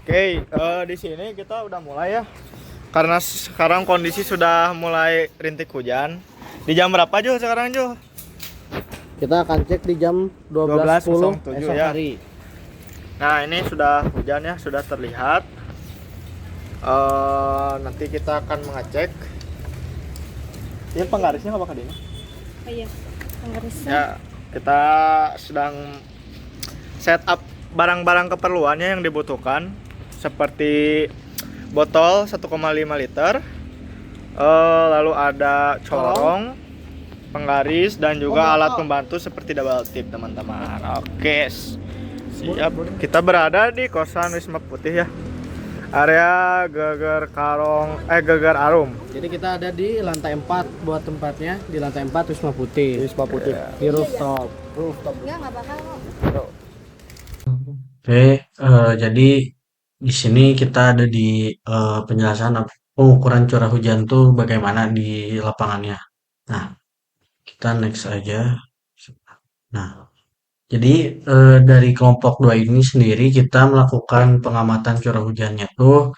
Oke, di sini kita udah mulai ya. Karena sekarang kondisi sudah mulai rintik hujan. Di jam berapa Jo sekarang Jo? Kita akan cek di jam 12.10 12.07 esok ya. hari. Nah ini sudah hujan ya, sudah terlihat. Nanti kita akan mengecek. Ini penggarisnya nggak bakal ini? Oh iya, penggarisnya. Ya, kita sedang setup barang-barang keperluannya yang dibutuhkan seperti botol 1,5 liter, lalu ada corong, penggaris dan juga alat pembantu seperti double tip teman-teman. Oke, siap. Kita berada di kosan Wisma Putih ya, area Geger Arum. Jadi kita ada di lantai 4 buat tempatnya, di lantai 4 Wisma Putih. Wisma Putih. Di rooftop. Enggak bakal kok. Oke, jadi di sini kita ada di penjelasan pengukuran curah hujan tuh bagaimana di lapangannya. Nah, kita next aja. Nah, jadi dari kelompok 2 ini sendiri kita melakukan pengamatan curah hujannya tuh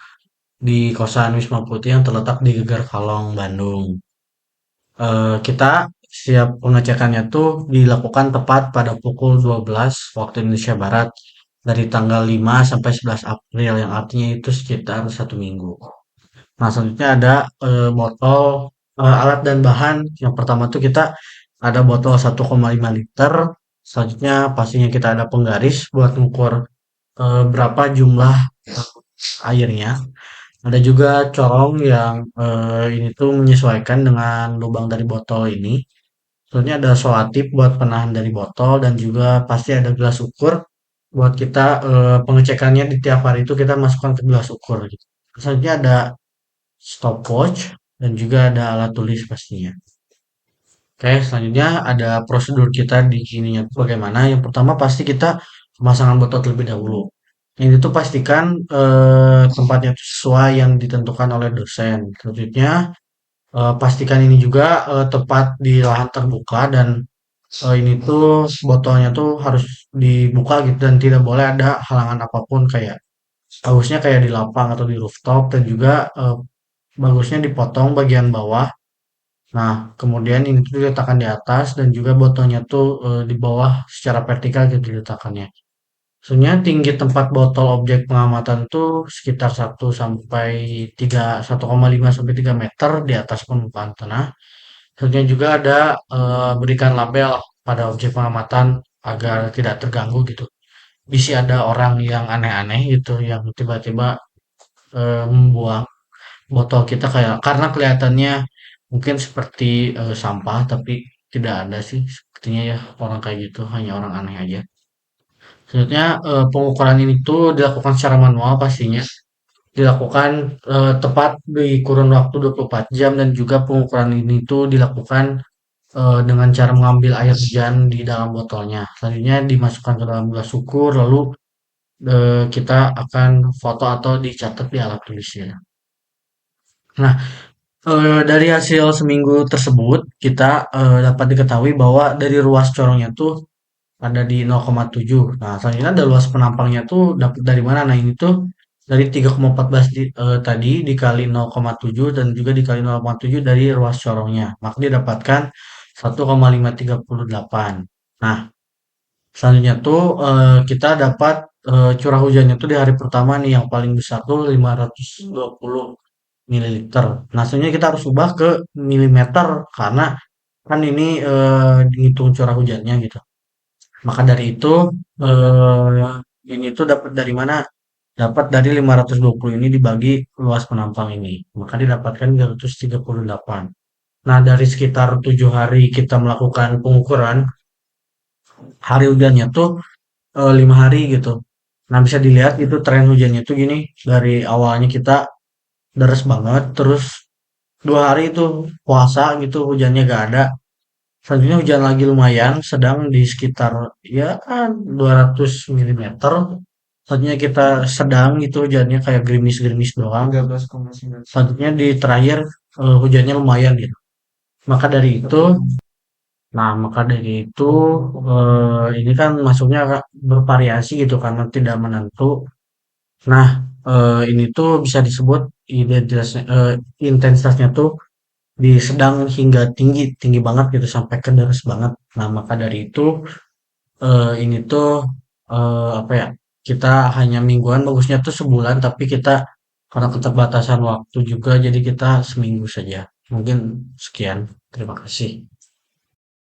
di kosan Wisma Putih yang terletak di Geger Kalong, Bandung. Kita siap pengecekannya tuh dilakukan tepat pada pukul 12 waktu Indonesia Barat dari tanggal 5 sampai 11 April yang artinya itu sekitar 1 minggu. Nah, selanjutnya ada botol alat dan bahan. Yang pertama tuh kita ada botol 1,5 liter. Selanjutnya pastinya kita ada penggaris buat mengukur berapa jumlah airnya. Ada juga corong yang ini tuh menyesuaikan dengan lubang dari botol ini. Selanjutnya ada selotip buat penahan dari botol dan juga pasti ada gelas ukur buat kita pengecekannya di tiap hari itu kita masukkan ke gelas ukur gitu. Selanjutnya ada stopwatch dan juga ada alat tulis pastinya. Oke, selanjutnya ada prosedur kita di sininya bagaimana. Yang pertama pasti kita pemasangan botol terlebih dahulu. Yang itu pastikan tempatnya itu sesuai yang ditentukan oleh dosen. Selanjutnya pastikan ini juga tepat di lahan terbuka dan ini tuh botolnya tuh harus dibuka gitu dan tidak boleh ada halangan apapun kayak bagusnya kayak di lapang atau di rooftop dan juga bagusnya dipotong bagian bawah. Nah, kemudian ini tuh diletakkan di atas dan juga botolnya tuh di bawah secara vertikal gitu diletakkannya. Sebenarnya tinggi tempat botol objek pengamatan tuh sekitar 1,5 sampai 3 meter di atas permukaan tanah. Selanjutnya juga ada berikan label pada objek pengamatan agar tidak terganggu gitu. Bisa ada orang yang aneh-aneh gitu yang tiba-tiba membuang botol kita kayak karena kelihatannya mungkin seperti sampah tapi tidak ada sih sepertinya ya orang kayak gitu hanya orang aneh aja. Selanjutnya pengukuran ini tuh dilakukan secara manual pastinya dilakukan tepat di kurun waktu 24 jam dan juga pengukuran ini tuh dilakukan dengan cara mengambil air hujan di dalam botolnya. Selanjutnya dimasukkan ke dalam gelas ukur lalu kita akan foto atau dicatat di alat tulisnya. Nah, dari hasil seminggu tersebut, kita dapat diketahui bahwa dari ruas corongnya tuh ada di 0,7. Nah, selanjutnya ada luas penampangnya tuh dapat dari mana? Nah, ini tuh dari 3,14 tadi dikali 0,7 dan juga dikali 0,7 dari ruas corongnya. Maka didapatkan 1,538. Nah, selanjutnya tuh kita dapat curah hujannya tuh di hari pertama nih yang paling besar tuh 520 mililiter. Nah, sebenarnya kita harus ubah ke milimeter karena kan ini dihitung curah hujannya gitu. Maka dari itu ini tuh dapat dari mana? Dapat dari 520 ini dibagi luas penampang ini. Maka didapatkan 338. Nah, dari sekitar 7 hari kita melakukan pengukuran, hari hujannya tuh 5 hari gitu. Nah, bisa dilihat itu tren hujannya tuh gini, dari awalnya kita deres banget, terus 2 hari itu puasa gitu hujannya gak ada. Selanjutnya hujan lagi lumayan, sedang di sekitar ya 200 milimeter. Selanjutnya kita sedang itu hujannya kayak gerimis-gerimis doang. 13,9. Selanjutnya di terakhir hujannya lumayan gitu. Maka dari itu, maka dari itu ini kan masuknya bervariasi gitu karena tidak menentu. Nah, ini tuh bisa disebut intensitasnya tuh di sedang hingga tinggi, tinggi banget gitu sampai ke deras banget. Nah, maka dari itu ini tuh apa ya? Kita hanya mingguan, bagusnya tuh sebulan, tapi kita karena keterbatasan waktu juga, jadi kita seminggu saja. Mungkin sekian. Terima kasih.